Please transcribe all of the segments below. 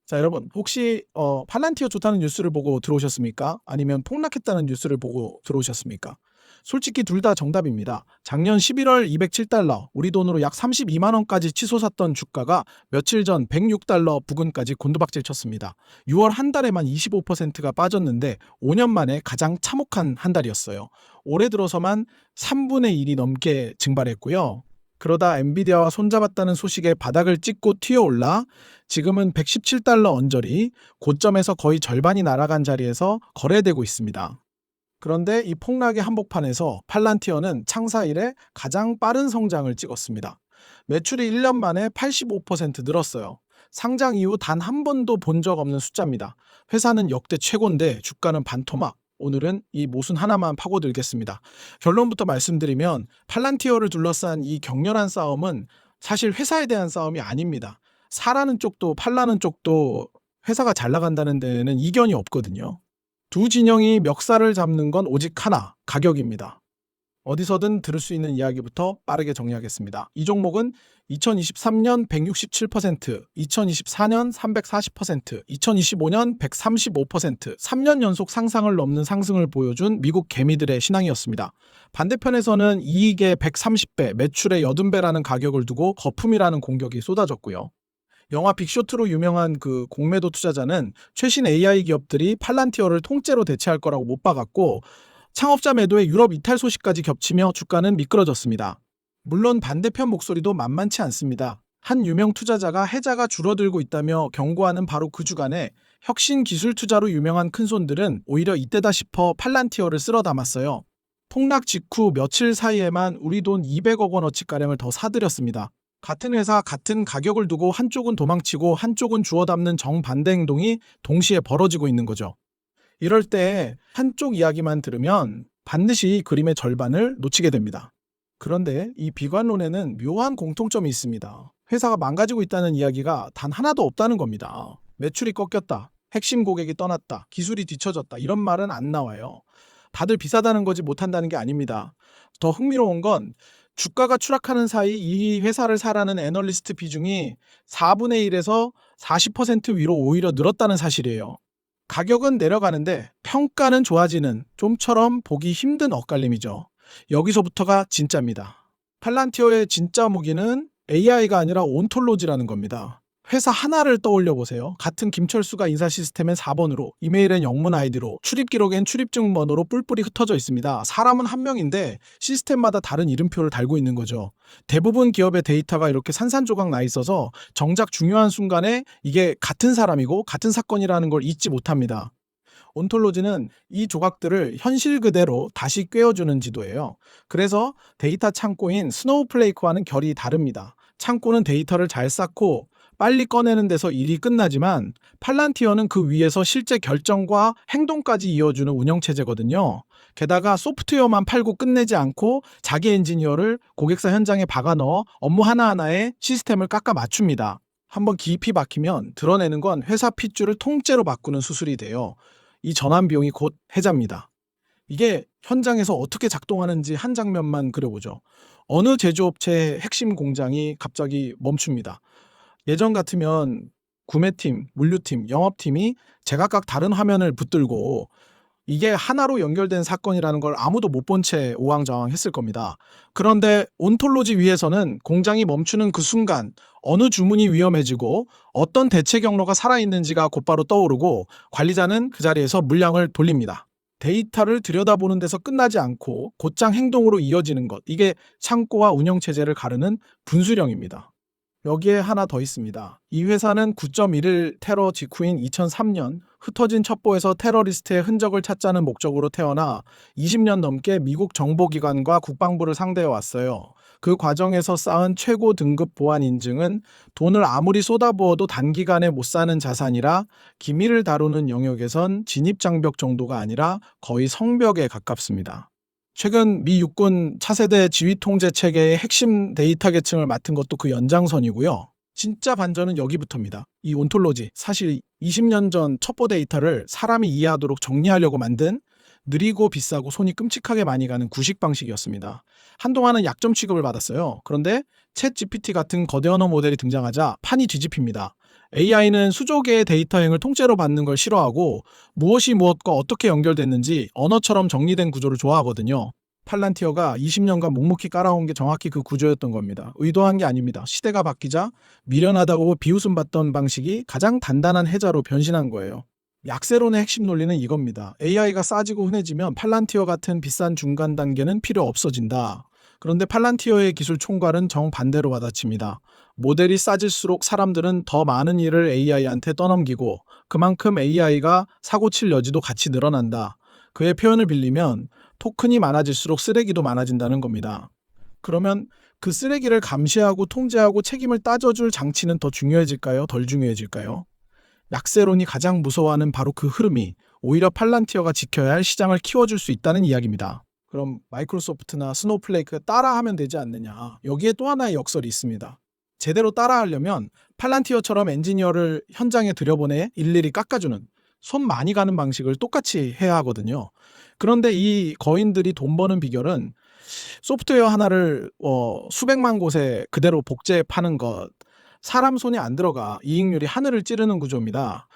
자, 여러분 혹시 팔란티어 좋다는 뉴스를 보고 들어오셨습니까? 아니면 폭락했다는 뉴스를 보고 들어오셨습니까? 솔직히 둘 다 정답입니다. 작년 11월 207달러, 우리 돈으로 약 32만 원까지 치솟았던 주가가 며칠 전 106달러 부근까지 곤두박질 쳤습니다. 6월 한 달에만 25%가 빠졌는데 5년 만에 가장 참혹한 한 달이었어요. 올해 들어서만 3분의 1이 넘게 증발했고요. 그러다 엔비디아와 손잡았다는 소식에 바닥을 찍고 튀어올라 지금은 117달러 언저리, 고점에서 거의 절반이 날아간 자리에서 거래되고 있습니다. 그런데 이 폭락의 한복판에서 팔란티어는 창사 이래 가장 빠른 성장을 찍었습니다. 매출이 1년 만에 85% 늘었어요. 상장 이후 단 한 번도 본 적 없는 숫자입니다. 회사는 역대 최고인데 주가는 반토막. 오늘은 이 모순 하나만 파고들겠습니다. 결론부터 말씀드리면 팔란티어를 둘러싼 이 격렬한 싸움은 사실 회사에 대한 싸움이 아닙니다. 사라는 쪽도 팔라는 쪽도 회사가 잘 나간다는 데는 이견이 없거든요. 두 진영이 멱살을 잡는 건 오직 하나, 가격입니다. 어디서든 들을 수 있는 이야기부터 빠르게 정리하겠습니다. 이 종목은 2023년 167%, 2024년 340%, 2025년 135%, 3년 연속 상상을 넘는 상승을 보여준 미국 개미들의 신앙이었습니다. 반대편에서는 이익의 130배, 매출의 80배라는 가격을 두고 거품이라는 공격이 쏟아졌고요. 영화 빅쇼트로 유명한 그 공매도 투자자는 최신 AI 기업들이 팔란티어를 통째로 대체할 거라고 못 박았고 창업자 매도의 유럽 이탈 소식까지 겹치며 주가는 미끄러졌습니다. 물론 반대편 목소리도 만만치 않습니다. 한 유명 투자자가 해자가 줄어들고 있다며 경고하는 바로 그 주간에 혁신 기술 투자로 유명한 큰손들은 오히려 이때다 싶어 팔란티어를 쓸어 담았어요. 폭락 직후 며칠 사이에만 우리 돈 200억 원어치가량을 더 사들였습니다. 같은 회사 같은 가격을 두고 한쪽은 도망치고 한쪽은 주워 담는 정반대 행동이 동시에 벌어지고 있는 거죠. 이럴 때 한쪽 이야기만 들으면 반드시 그림의 절반을 놓치게 됩니다. 그런데 이 비관론에는 묘한 공통점이 있습니다. 회사가 망가지고 있다는 이야기가 단 하나도 없다는 겁니다. 매출이 꺾였다, 핵심 고객이 떠났다, 기술이 뒤처졌다 이런 말은 안 나와요. 다들 비싸다는 거지 못한다는 게 아닙니다. 더 흥미로운 건 주가가 추락하는 사이 이 회사를 사라는 애널리스트 비중이 4분의 1에서 40% 위로 오히려 늘었다는 사실이에요. 가격은 내려가는데 평가는 좋아지는 좀처럼 보기 힘든 엇갈림이죠. 여기서부터가 진짜입니다. 팔란티어의 진짜 무기는 AI가 아니라 온톨로지라는 겁니다. 회사 하나를 떠올려 보세요. 같은 김철수가 인사 시스템엔 4번으로, 이메일엔 영문 아이디로, 출입 기록엔 출입증 번호로 뿔뿔이 흩어져 있습니다. 사람은 한 명인데 시스템마다 다른 이름표를 달고 있는 거죠. 대부분 기업의 데이터가 이렇게 산산조각 나 있어서 정작 중요한 순간에 이게 같은 사람이고 같은 사건이라는 걸 잊지 못합니다. 온톨로지는 이 조각들을 현실 그대로 다시 꿰어주는 지도예요. 그래서 데이터 창고인 스노우플레이크와는 결이 다릅니다. 창고는 데이터를 잘 쌓고 빨리 꺼내는 데서 일이 끝나지만 팔란티어는 그 위에서 실제 결정과 행동까지 이어주는 운영체제거든요. 게다가 소프트웨어만 팔고 끝내지 않고 자기 엔지니어를 고객사 현장에 박아 넣어 업무 하나하나에 시스템을 깎아 맞춥니다. 한번 깊이 박히면 드러내는 건 회사 핏줄을 통째로 바꾸는 수술이 돼요. 이 전환 비용이 곧 해자입니다. 이게 현장에서 어떻게 작동하는지 한 장면만 그려보죠. 어느 제조업체의 핵심 공장이 갑자기 멈춥니다. 예전 같으면 구매팀, 물류팀, 영업팀이 제각각 다른 화면을 붙들고 이게 하나로 연결된 사건이라는 걸 아무도 못 본 채 오왕좌왕했을 겁니다. 그런데 온톨로지 위에서는 공장이 멈추는 그 순간 어느 주문이 위험해지고 어떤 대체 경로가 살아있는지가 곧바로 떠오르고 관리자는 그 자리에서 물량을 돌립니다. 데이터를 들여다보는 데서 끝나지 않고 곧장 행동으로 이어지는 것, 이게 창고와 운영체제를 가르는 분수령입니다. 여기에 하나 더 있습니다. 이 회사는 9.11 테러 직후인 2003년 흩어진 첩보에서 테러리스트의 흔적을 찾자는 목적으로 태어나 20년 넘게 미국 정보기관과 국방부를 상대해 왔어요. 그 과정에서 쌓은 최고 등급 보안 인증은 돈을 아무리 쏟아부어도 단기간에 못 사는 자산이라 기밀을 다루는 영역에선 진입장벽 정도가 아니라 거의 성벽에 가깝습니다. 최근 미 육군 차세대 지휘통제 체계의 핵심 데이터 계층을 맡은 것도 그 연장선이고요. 진짜 반전은 여기부터입니다. 이 온톨로지, 사실 20년 전 첩보 데이터를 사람이 이해하도록 정리하려고 만든 느리고 비싸고 손이 끔찍하게 많이 가는 구식 방식이었습니다. 한동안은 약점 취급을 받았어요. 그런데 챗 GPT 같은 거대 언어 모델이 등장하자 판이 뒤집힙니다. AI는 수조 개의 데이터행을 통째로 받는 걸 싫어하고 무엇이 무엇과 어떻게 연결됐는지 언어처럼 정리된 구조를 좋아하거든요. 팔란티어가 20년간 묵묵히 깔아온 게 정확히 그 구조였던 겁니다. 의도한 게 아닙니다. 시대가 바뀌자 미련하다고 비웃음받던 방식이 가장 단단한 해자로 변신한 거예요. 약세론의 핵심 논리는 이겁니다. AI가 싸지고 흔해지면 팔란티어 같은 비싼 중간 단계는 필요 없어진다. 그런데 팔란티어의 기술 총괄은 정반대로 받아칩니다. 모델이 싸질수록 사람들은 더 많은 일을 AI한테 떠넘기고 그만큼 AI가 사고 칠 여지도 같이 늘어난다. 그의 표현을 빌리면 토큰이 많아질수록 쓰레기도 많아진다는 겁니다. 그러면 그 쓰레기를 감시하고 통제하고 책임을 따져줄 장치는 더 중요해질까요? 덜 중요해질까요? 약세론이 가장 무서워하는 바로 그 흐름이 오히려 팔란티어가 지켜야 할 시장을 키워줄 수 있다는 이야기입니다. 그럼 마이크로소프트나 스노우플레이크가 따라하면 되지 않느냐. 여기에 또 하나의 역설이 있습니다. 제대로 따라하려면 팔란티어처럼 엔지니어를 현장에 들여보내 일일이 깎아주는 손 많이 가는 방식을 똑같이 해야 하거든요. 그런데 이 거인들이 돈 버는 비결은 소프트웨어 하나를 수백만 곳에 그대로 복제 파는 것, 사람 손이 안 들어가 이익률이 하늘을 찌르는 구조입니다.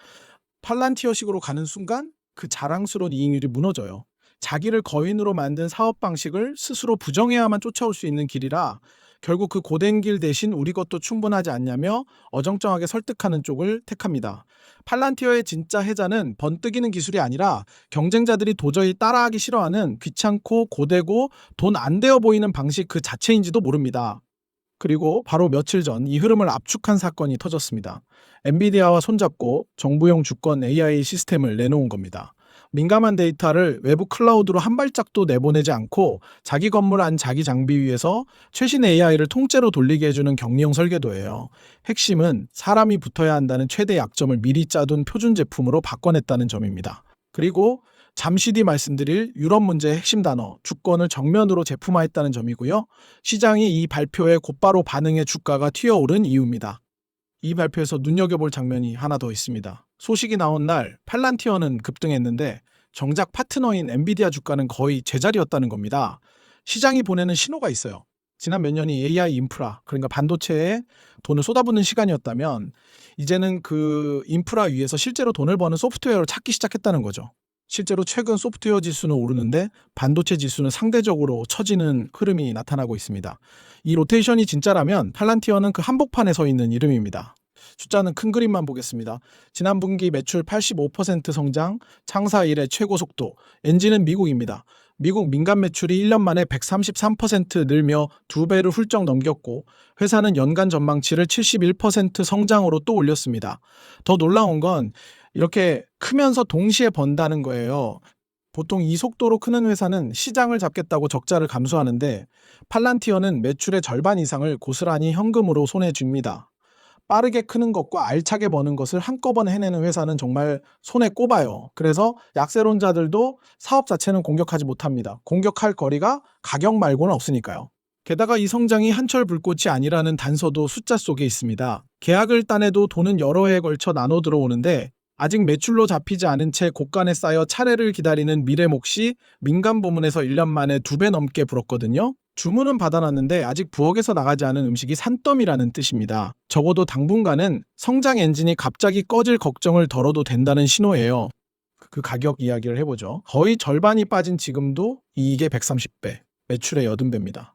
팔란티어식으로 가는 순간 그 자랑스러운 이익률이 무너져요. 자기를 거인으로 만든 사업 방식을 스스로 부정해야만 쫓아올 수 있는 길이라 결국 그 고된 길 대신 우리 것도 충분하지 않냐며 어정쩡하게 설득하는 쪽을 택합니다. 팔란티어의 진짜 해자는 번뜩이는 기술이 아니라 경쟁자들이 도저히 따라하기 싫어하는 귀찮고 고되고 돈 안 되어 보이는 방식 그 자체인지도 모릅니다. 그리고 바로 며칠 전 이 흐름을 압축한 사건이 터졌습니다. 엔비디아와 손잡고 정부용 주권 AI 시스템을 내놓은 겁니다. 민감한 데이터를 외부 클라우드로 한 발짝도 내보내지 않고 자기 건물 안 자기 장비 위에서 최신 AI를 통째로 돌리게 해주는 경리형 설계도예요. 핵심은 사람이 붙어야 한다는 최대 약점을 미리 짜둔 표준 제품으로 바꿔냈다는 점입니다. 그리고 잠시 뒤 말씀드릴 유럽 문제의 핵심 단어, 주권을 정면으로 제품화했다는 점이고요. 시장이 이 발표에 곧바로 반응해 주가가 튀어오른 이유입니다. 이 발표에서 눈여겨볼 장면이 하나 더 있습니다. 소식이 나온 날 팔란티어는 급등했는데 정작 파트너인 엔비디아 주가는 거의 제자리였다는 겁니다. 시장이 보내는 신호가 있어요. 지난 몇 년이 AI 인프라, 그러니까 반도체에 돈을 쏟아붓는 시간이었다면 이제는 그 인프라 위에서 실제로 돈을 버는 소프트웨어를 찾기 시작했다는 거죠. 실제로 최근 소프트웨어 지수는 오르는데 반도체 지수는 상대적으로 처지는 흐름이 나타나고 있습니다. 이 로테이션이 진짜라면 팔란티어는 그 한복판에 서 있는 이름입니다. 숫자는 큰 그림만 보겠습니다. 지난 분기 매출 85% 성장, 창사 이래 최고 속도. 엔진은 미국입니다. 미국 민간 매출이 1년 만에 133% 늘며 2배를 훌쩍 넘겼고 회사는 연간 전망치를 71% 성장으로 또 올렸습니다. 더 놀라운 건 이렇게 크면서 동시에 번다는 거예요. 보통 이 속도로 크는 회사는 시장을 잡겠다고 적자를 감수하는데 팔란티어는 매출의 절반 이상을 고스란히 현금으로 손에 쥡니다. 빠르게 크는 것과 알차게 버는 것을 한꺼번에 해내는 회사는 정말 손에 꼽아요. 그래서 약세론자들도 사업 자체는 공격하지 못합니다. 공격할 거리가 가격 말고는 없으니까요. 게다가 이 성장이 한철 불꽃이 아니라는 단서도 숫자 속에 있습니다. 계약을 따내도 돈은 여러 해에 걸쳐 나눠 들어오는데 아직 매출로 잡히지 않은 채 곳간에 쌓여 차례를 기다리는 미래 몫이 민간 부문에서 1년 만에 2배 넘게 불었거든요. 주문은 받아놨는데 아직 부엌에서 나가지 않은 음식이 산더미라는 뜻입니다. 적어도 당분간은 성장 엔진이 갑자기 꺼질 걱정을 덜어도 된다는 신호예요. 그 가격 이야기를 해보죠. 거의 절반이 빠진 지금도 이익의 130배, 매출의 80배입니다.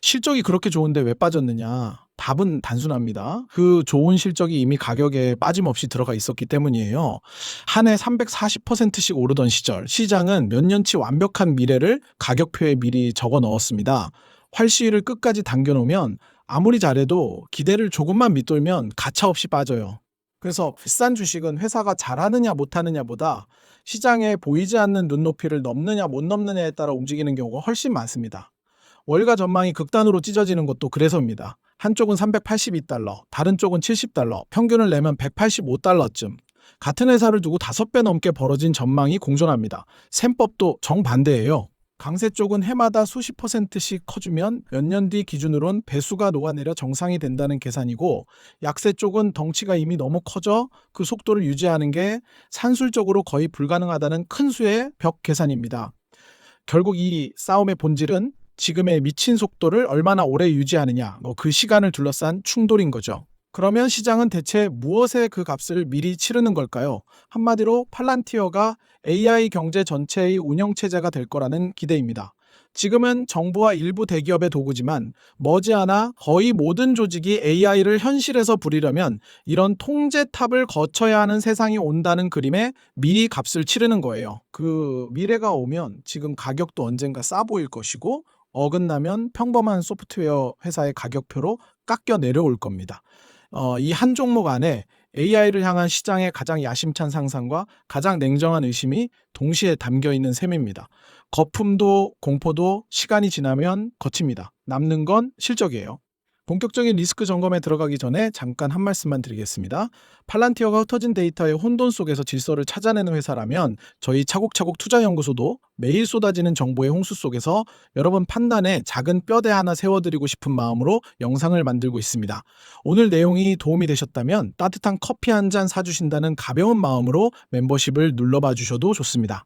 실적이 그렇게 좋은데 왜 빠졌느냐? 답은 단순합니다. 그 좋은 실적이 이미 가격에 빠짐없이 들어가 있었기 때문이에요. 한 해 340%씩 오르던 시절, 시장은 몇 년치 완벽한 미래를 가격표에 미리 적어 넣었습니다. 활시위를 끝까지 당겨놓으면 아무리 잘해도 기대를 조금만 밑돌면 가차없이 빠져요. 그래서 비싼 주식은 회사가 잘하느냐 못하느냐보다 시장에 보이지 않는 눈높이를 넘느냐 못 넘느냐에 따라 움직이는 경우가 훨씬 많습니다. 월가 전망이 극단으로 찢어지는 것도 그래서입니다. 한쪽은 382달러, 다른 쪽은 70달러, 평균을 내면 185달러쯤. 같은 회사를 두고 5배 넘게 벌어진 전망이 공존합니다. 셈법도 정반대예요. 강세 쪽은 해마다 수십 %씩 커주면 몇 년 뒤 기준으론 배수가 녹아내려 정상이 된다는 계산이고 약세 쪽은 덩치가 이미 너무 커져 그 속도를 유지하는 게 산술적으로 거의 불가능하다는 큰 수의 벽 계산입니다. 결국 이 싸움의 본질은 지금의 미친 속도를 얼마나 오래 유지하느냐, 그 시간을 둘러싼 충돌인 거죠. 그러면 시장은 대체 무엇에 그 값을 미리 치르는 걸까요? 한마디로 팔란티어가 AI 경제 전체의 운영체제가 될 거라는 기대입니다. 지금은 정부와 일부 대기업의 도구지만 머지않아 거의 모든 조직이 AI를 현실에서 부리려면 이런 통제탑을 거쳐야 하는 세상이 온다는 그림에 미리 값을 치르는 거예요. 그 미래가 오면 지금 가격도 언젠가 싸 보일 것이고 어긋나면 평범한 소프트웨어 회사의 가격표로 깎여 내려올 겁니다. 이 한 종목 안에 AI를 향한 시장의 가장 야심찬 상상과 가장 냉정한 의심이 동시에 담겨 있는 셈입니다. 거품도 공포도 시간이 지나면 거칩니다. 남는 건 실적이에요. 본격적인 리스크 점검에 들어가기 전에 잠깐 한 말씀만 드리겠습니다. 팔란티어가 흩어진 데이터의 혼돈 속에서 질서를 찾아내는 회사라면 저희 차곡차곡 투자연구소도 매일 쏟아지는 정보의 홍수 속에서 여러분 판단에 작은 뼈대 하나 세워드리고 싶은 마음으로 영상을 만들고 있습니다. 오늘 내용이 도움이 되셨다면 따뜻한 커피 한 잔 사주신다는 가벼운 마음으로 멤버십을 눌러봐 주셔도 좋습니다.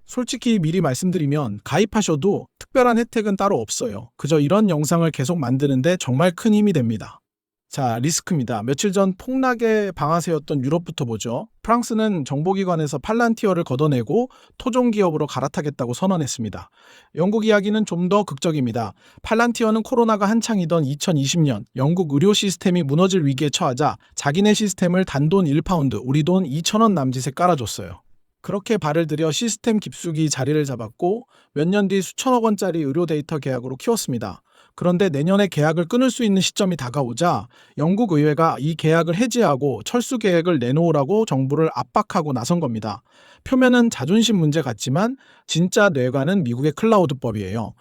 솔직히 미리 말씀드리면 가입하셔도 특별한 혜택은 따로 없어요. 그저 이런 영상을 계속 만드는데 정말 큰 힘이 됩니다. 자, 리스크입니다. 며칠 전 폭락의 방아쇠였던 유럽부터 보죠. 프랑스는 정보기관에서 팔란티어를 걷어내고 토종기업으로 갈아타겠다고 선언했습니다. 영국 이야기는 좀 더 극적입니다. 팔란티어는 코로나가 한창이던 2020년 영국 의료 시스템이 무너질 위기에 처하자 자기네 시스템을 단돈 1파운드, 우리 돈 2,000원 남짓에 깔아줬어요. 그렇게 발을 들여 시스템 깊숙이 자리를 잡았고 몇 년 뒤 수천억 원짜리 의료 데이터 계약으로 키웠습니다. 그런데 내년에 계약을 끊을 수 있는 시점이 다가오자 영국 의회가 이 계약을 해지하고 철수 계획을 내놓으라고 정부를 압박하고 나선 겁니다. 표면은 자존심 문제 같지만 진짜 뇌관은 미국의 클라우드법이에요.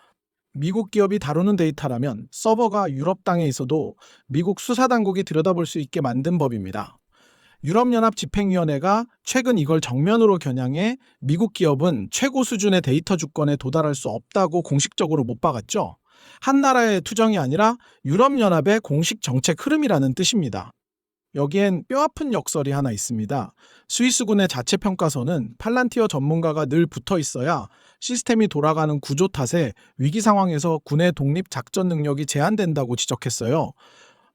미국 기업이 다루는 데이터라면 서버가 유럽 땅에 있어도 미국 수사당국이 들여다볼 수 있게 만든 법입니다. 유럽연합 집행위원회가 최근 이걸 정면으로 겨냥해 미국 기업은 최고 수준의 데이터 주권에 도달할 수 없다고 공식적으로 못 박았죠. 한 나라의 투정이 아니라 유럽연합의 공식 정책 흐름이라는 뜻입니다. 여기엔 뼈아픈 역설이 하나 있습니다. 스위스군의 자체평가서는 팔란티어 전문가가 늘 붙어 있어야 시스템이 돌아가는 구조 탓에 위기 상황에서 군의 독립 작전 능력이 제한된다고 지적했어요.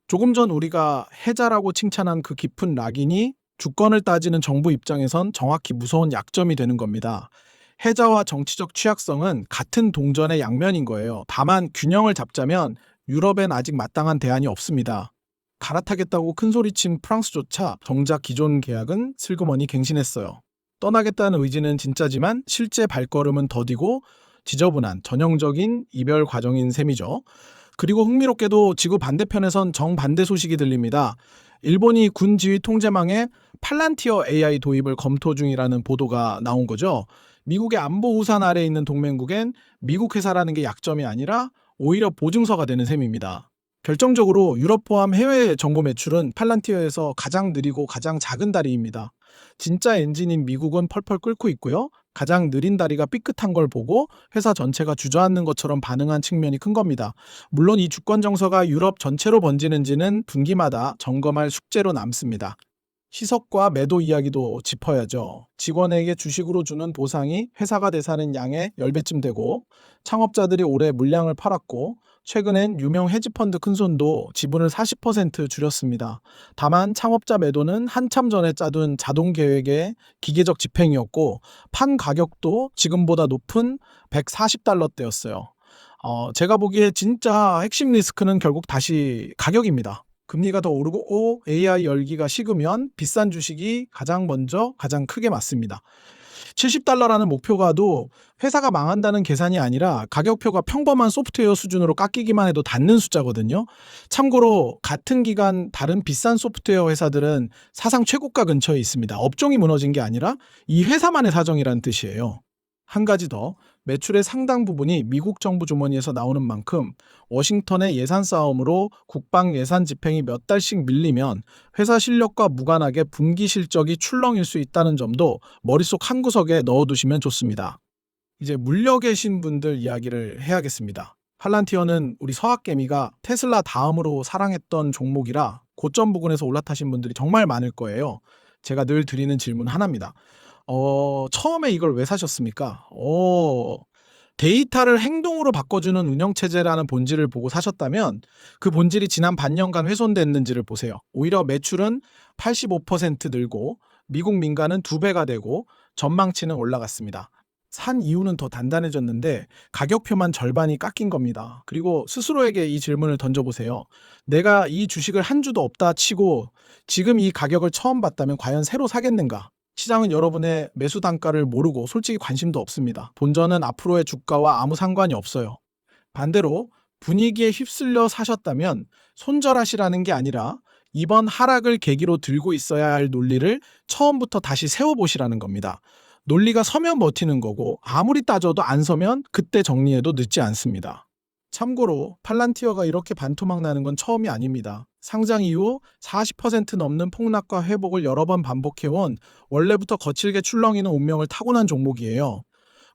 조금 전 우리가 해자라고 칭찬한 그 깊은 락인이 주권을 따지는 정부 입장에선 정확히 무서운 약점이 되는 겁니다. 해자와 정치적 취약성은 같은 동전의 양면인 거예요. 다만 균형을 잡자면 유럽엔 아직 마땅한 대안이 없습니다. 갈아타겠다고 큰소리친 프랑스조차 정작 기존 계약은 슬그머니 갱신했어요. 떠나겠다는 의지는 진짜지만 실제 발걸음은 더디고 지저분한 전형적인 이별 과정인 셈이죠. 그리고 흥미롭게도 지구 반대편에선 정반대 소식이 들립니다. 일본이 군 지휘 통제망에 팔란티어 AI 도입을 검토 중이라는 보도가 나온 거죠. 미국의 안보 우산 아래에 있는 동맹국엔 미국 회사라는 게 약점이 아니라 오히려 보증서가 되는 셈입니다. 결정적으로 유럽 포함 해외 정보 매출은 팔란티어에서 가장 느리고 가장 작은 다리입니다. 진짜 엔진인 미국은 펄펄 끓고 있고요. 가장 느린 다리가 삐끗한 걸 보고 회사 전체가 주저앉는 것처럼 반응한 측면이 큰 겁니다. 물론 이 주권 정서가 유럽 전체로 번지는지는 분기마다 점검할 숙제로 남습니다. 희석과 매도 이야기도 짚어야죠. 직원에게 주식으로 주는 보상이 회사가 되사는 양의 10배쯤 되고 창업자들이 올해 물량을 팔았고 최근엔 유명 헤지펀드 큰손도 지분을 40% 줄였습니다. 다만 창업자 매도는 한참 전에 짜둔 자동 계획의 기계적 집행이었고 판 가격도 지금보다 높은 $140대였어요. 제가 보기에 진짜 핵심 리스크는 결국 다시 가격입니다. 금리가 더 오르고 AI 열기가 식으면 비싼 주식이 가장 먼저 가장 크게 맞습니다. $70라는 목표가도 회사가 망한다는 계산이 아니라 가격표가 평범한 소프트웨어 수준으로 깎이기만 해도 닿는 숫자거든요. 참고로 같은 기간 다른 비싼 소프트웨어 회사들은 사상 최고가 근처에 있습니다. 업종이 무너진 게 아니라 이 회사만의 사정이라는 뜻이에요. 한 가지 더, 매출의 상당 부분이 미국 정부 주머니에서 나오는 만큼 워싱턴의 예산 싸움으로 국방 예산 집행이 몇 달씩 밀리면 회사 실력과 무관하게 분기 실적이 출렁일 수 있다는 점도 머릿속 한구석에 넣어두시면 좋습니다. 이제 물려 계신 분들 이야기를 해야겠습니다. 팔란티어는 우리 서학개미가 테슬라 다음으로 사랑했던 종목이라 고점 부근에서 올라타신 분들이 정말 많을 거예요. 제가 늘 드리는 질문 하나입니다. 처음에 이걸 왜 사셨습니까? 데이터를 행동으로 바꿔주는 운영체제라는 본질을 보고 사셨다면 그 본질이 지난 반년간 훼손됐는지를 보세요. 오히려 매출은 85% 늘고 미국 민가는 2배가 되고 전망치는 올라갔습니다. 산 이유는 더 단단해졌는데 가격표만 절반이 깎인 겁니다. 그리고 스스로에게 이 질문을 던져보세요. 내가 이 주식을 한 주도 없다 치고 지금 이 가격을 처음 봤다면 과연 새로 사겠는가? 시장은 여러분의 매수 단가를 모르고 솔직히 관심도 없습니다. 본전은 앞으로의 주가와 아무 상관이 없어요. 반대로 분위기에 휩쓸려 사셨다면 손절하시라는 게 아니라 이번 하락을 계기로 들고 있어야 할 논리를 처음부터 다시 세워보시라는 겁니다. 논리가 서면 버티는 거고 아무리 따져도 안 서면 그때 정리해도 늦지 않습니다. 참고로 팔란티어가 이렇게 반토막 나는 건 처음이 아닙니다. 상장 이후 40% 넘는 폭락과 회복을 여러 번 반복해온 원래부터 거칠게 출렁이는 운명을 타고난 종목이에요.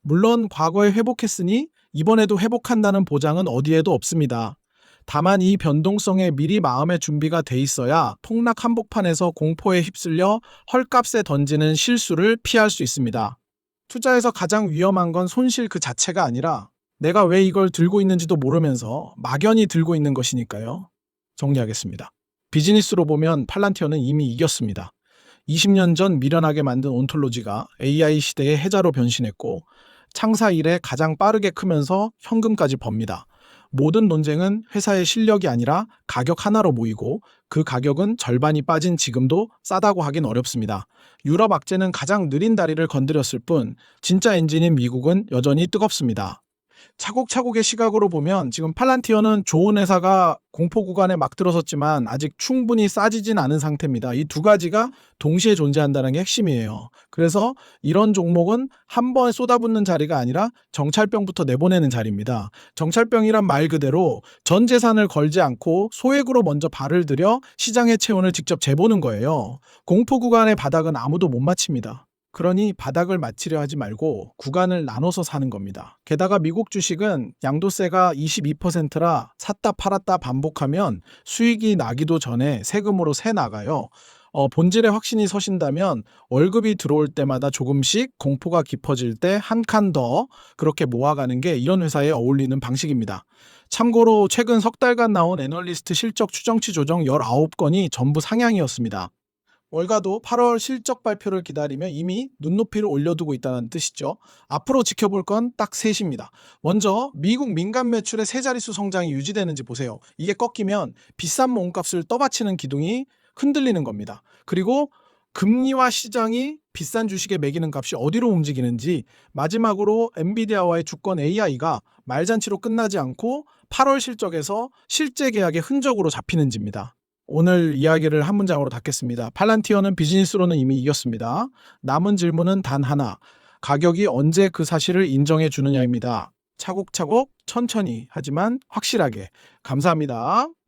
물론 과거에 회복했으니 이번에도 회복한다는 보장은 어디에도 없습니다. 다만 이 변동성에 미리 마음의 준비가 돼 있어야 폭락 한복판에서 공포에 휩쓸려 헐값에 던지는 실수를 피할 수 있습니다. 투자에서 가장 위험한 건 손실 그 자체가 아니라 내가 왜 이걸 들고 있는지도 모르면서 막연히 들고 있는 것이니까요. 정리하겠습니다. 비즈니스로 보면 팔란티어는 이미 이겼습니다. 20년 전 미련하게 만든 온톨로지가 AI 시대의 해자로 변신했고 창사 이래 가장 빠르게 크면서 현금까지 법니다. 모든 논쟁은 회사의 실력이 아니라 가격 하나로 모이고 그 가격은 절반이 빠진 지금도 싸다고 하긴 어렵습니다. 유럽 악재는 가장 느린 다리를 건드렸을 뿐 진짜 엔진인 미국은 여전히 뜨겁습니다. 차곡차곡의 시각으로 보면 지금 팔란티어는 좋은 회사가 공포 구간에 막 들어섰지만 아직 충분히 싸지진 않은 상태입니다. 이 두 가지가 동시에 존재한다는 게 핵심이에요. 그래서 이런 종목은 한 번에 쏟아붓는 자리가 아니라 정찰병부터 내보내는 자리입니다. 정찰병이란 말 그대로 전 재산을 걸지 않고 소액으로 먼저 발을 들여 시장의 체온을 직접 재보는 거예요. 공포 구간의 바닥은 아무도 못 맞춥니다. 그러니 바닥을 맞추려 하지 말고 구간을 나눠서 사는 겁니다. 게다가 미국 주식은 양도세가 22%라 샀다 팔았다 반복하면 수익이 나기도 전에 세금으로 새 나가요. 본질에 확신이 서신다면 월급이 들어올 때마다 조금씩 공포가 깊어질 때 한 칸 더 그렇게 모아가는 게 이런 회사에 어울리는 방식입니다. 참고로 최근 석 달간 나온 애널리스트 실적 추정치 조정 19건이 전부 상향이었습니다. 월가도 8월 실적 발표를 기다리며 이미 눈높이를 올려두고 있다는 뜻이죠. 앞으로 지켜볼 건 딱 셋입니다. 먼저 미국 민간 매출의 세 자릿수 성장이 유지되는지 보세요. 이게 꺾이면 비싼 몸값을 떠받치는 기둥이 흔들리는 겁니다. 그리고 금리와 시장이 비싼 주식에 매기는 값이 어디로 움직이는지 마지막으로 엔비디아와의 주권 AI가 말잔치로 끝나지 않고 8월 실적에서 실제 계약의 흔적으로 잡히는지입니다. 오늘 이야기를 한 문장으로 닫겠습니다. 팔란티어는 비즈니스로는 이미 이겼습니다. 남은 질문은 단 하나. 가격이 언제 그 사실을 인정해 주느냐입니다. 차곡차곡 천천히 하지만 확실하게. 감사합니다.